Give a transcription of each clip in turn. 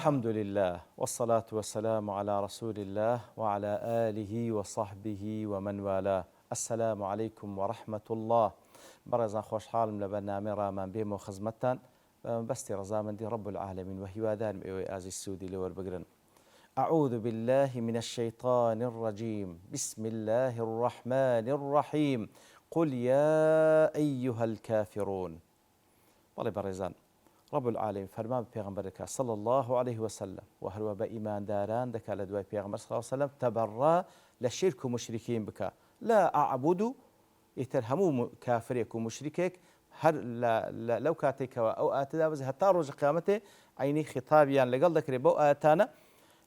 الحمد لله والصلاة والسلام على رسول الله وعلى آله وصحبه ومن والاه. السلام عليكم ورحمة الله. برزان خوش حالم لبرنامج رامان بيم وخزمتان بستي رزامن دي رب العالمين وهي وادان آزي السودي لور بقرن. أعوذ بالله من الشيطان الرجيم. بسم الله الرحمن الرحيم. قل يا أيها الكافرون. والله برزان رب العالمين فرمان پیغمبرك صلى الله عليه وسلم وهروا بإيمان داران دك لدواء پیغمبر صلى الله عليه وسلم تبرى لشرك مشركين بك لا أعبد يترهموا كافريك ومشركيك هر لو كاتيك أو آتدا بس حتى رجع قيامته عيني خطابيا لقل ذكر بو آتانا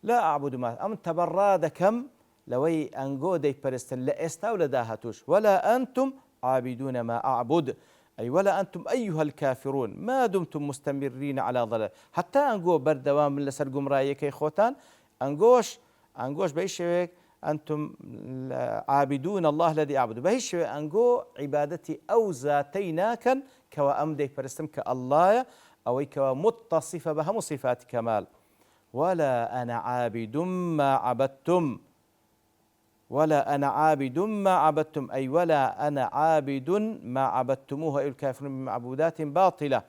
لا أعبد ما أم تبرى دكم لوي أنجو دي برستن لا استولى داهتوش ولا أنتم عابدون ما أعبد أي ولا أنتم أيها الكافرون ما دمتم مستمرين على ضلال حتى أنجو بردوام من لسر قمرايك يا خوتان أنجوش بيشويك أنتم عابدون الله الذي أعبد بيشويك أنجو عبادتي أو ذاتيناكا كوا أمدي فرستم كالله أو كوا متصفة بهم صفات كمال ولا أنا عابد ما عبدتم ولا أنا عابد ما عبدتم أي ولا أنا عابد ما عبدتموه أي الكافرون من معبودات باطلة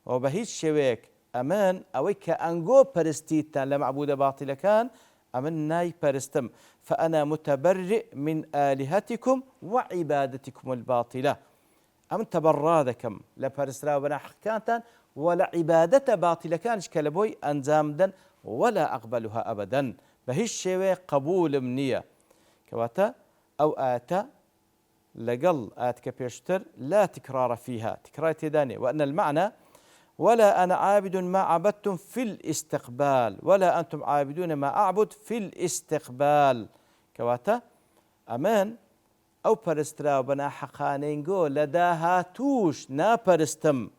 وبهيج شويك أمان أويك أنجو برستيتا لمعبود باطلة كان أمن ناي برستم فأنا متبرئ من آلهتكم وعبادتكم الباطلة أمن تبرادكم لبرسترا وبنا حكانتا ولا عبادة باطلة كانش كالبوي أنزامدا ولا أقبلها أبدا بهيج شويك قبول منية كواتا أو آتا لقل آت كبيشتر لا تكرار فيها تكرار تداني وأن المعنى ولا أنا عابد ما عبدتم في الاستقبال ولا أنتم عابدون ما أعبد في الاستقبال كواتا أمان أو برسترا وبنا حقانينجو لداها توش نا برستم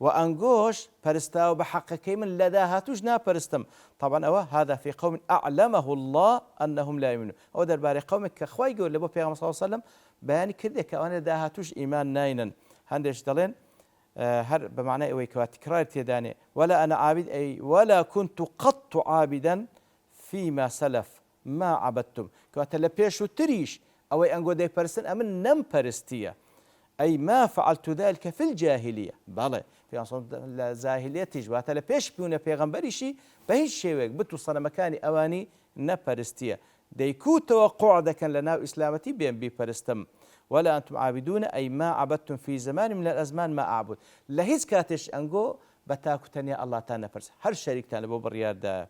وأنجوش برستاو بحقك من لداها توجنا برستم طبعا هذا في قوم أعلمه الله أنهم لا يؤمنون أو درباري قومك كخوي يقول لبو بيغمبر صلى الله عليه وسلم بيان كده كأنا لداها توج إيمان ناينا هندش دلين هر بمعنى إيه تكرار تيداني ولا أنا عابد أي ولا كنت قط عابدا فيما سلف ما عبدتم كواتا لبيشو تريش أو أنجو دي برستن أمن نم برستية أي ما فعلت ذلك في الجاهلية بله في أصل الجاهلية تجوات لبيش بيونا بيغمبري شيء بهيش شيء بتوصل مكاني أواني نبرستية ديكو توقع ده كان لنا إسلامتي بين بيبرستم ولا أنتم عابدون أي ما عبدتم في زمان من الأزمان ما أعبد لهيز كاتش أنجو بتاكو تانية الله تانا برس هر شريك تانا بو بريار ده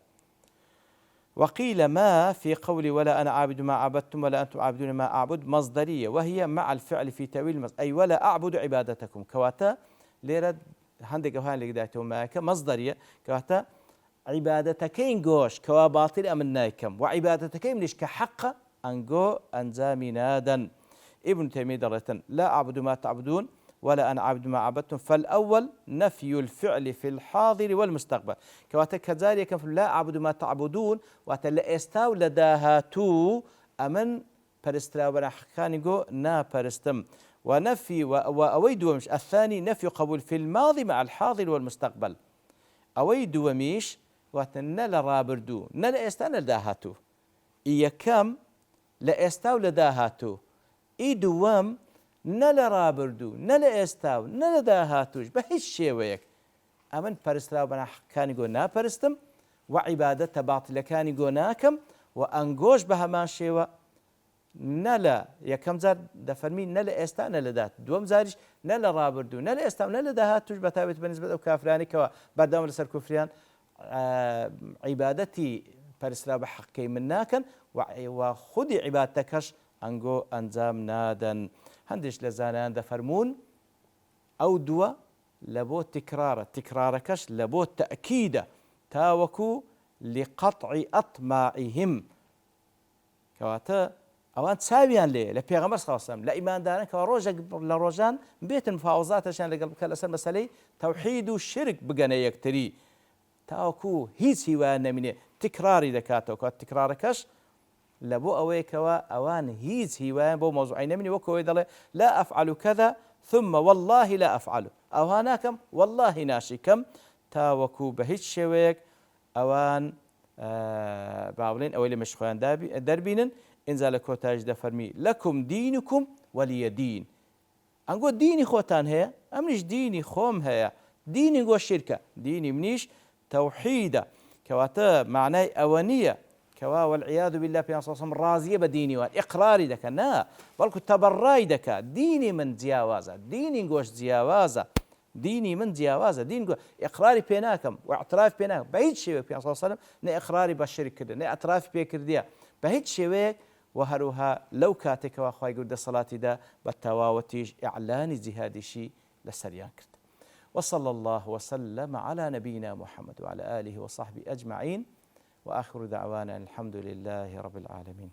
وقيل ما في قولي ولا أنا عابد ما عبدتم ولا أنتم عابدون ما أعبد مصدرية وهي مع الفعل في تأويل أي ولا أعبد عبادتكم كواتا ليرد هندق وهان اللي قدعتهم معك مصدرية كواتا عبادتكين جوش كوا باطل أمنايكم وعبادتكين ليش كحق أنجو أنزامي نادا ابن تيمية درة لا أعبد ما تعبدون ولا أنا عبد ما عبدتم فالأول نفي الفعل في الحاضر والمستقبل كواتا كذلك لا أعبد ما تعبدون واتلا استاو لداهاتو أمن برسترا ونحكانيغو نا برستم ونفي وأويد ومش الثاني نفي قبول في الماضي مع الحاضر والمستقبل أويد وميش واتنا لرابردو نلا استاو لداهاتو إيا كم لا استاو لداهاتو إيدوام نلا رابردو نلا استاو نلا داهاتوش بهيش شيويك أمن برسترا ونحكانيغو نا برستم وعبادة باطلة كان يقوناكم وأنجوش بهمان شيوة نلا يكم زار دفرمي نلا استا نلا دات دوم زارش نلا رابردو نلا استا نلا دهات توش بتابت بالنسبة أو كافراني كوا بعدهم لسر كفريان عبادتي برسلا بحقي مناكن وخذي عبادتكش أنجو أنزام نادا هندش لزانان دفرمون أو دوا لبو تكراركش لبو تأكيده تاوكو لقطع أطماعهم كواتا أوان تساويان ليه لبيغمبر صلى الله عليه وسلم لا إيمان دارن كوا لروجان بيت المفاوضات عشان لقلبك الأسر مسألة توحيد والشرك بقنا يكتري تاوكو هيز هوانا من تكراري دكاتو كوا تكراركش لبو أويكوا أوان هيز هوانا بو موضوعين مني وكو يدل لا أفعل كذا ثم والله لا أفعله أو هناكم والله ناشكم تاوكو بهيج شويك ئەوان باڵێن ئەوەی لە مەشخۆیان دەربینن ئینجا لە کۆتایش دەفەرمی لەکم دینکم وەلیە دین. ئەنگۆ دینی خۆتان هەیە ئەمنیش دینی خۆم هەیە. دینی گۆ شیرکە، دینی منیش تەوحیدە، کەواتە معنای ئەوە نییە کەوا وەالعیاذ بالله پێغەمبەر صلی الله علیه وسلم ڕازیە بە دینی وان ئیقراری دەکەن، نا بەڵکو تەبەڕای دەکات. دینی من جیاوازە، دینی گۆش جیاوازە، دینی من جیاوازە، دین ئیقراری پێ ناکەم و اعتراف پێ ناکەم بە هیچ شێوەیەک. پێغەمبەر صلی الله علیه وسلم نە ئیقراری بە شیرک کردن نە ئەترافی پێ کردیە بە هیچ شێوەیەک. و هەروها لەو کاتێکەوە خوای گەورە دەسەڵاتیدا بە تەواوەتیش ئیعلانی جیهادیشی لەسەریان کرد. وصلى الله وسلم على نبينا محمد وعلى آله وصحبه أجمعين وآخر دعوانا الحمد لله رب العالمين.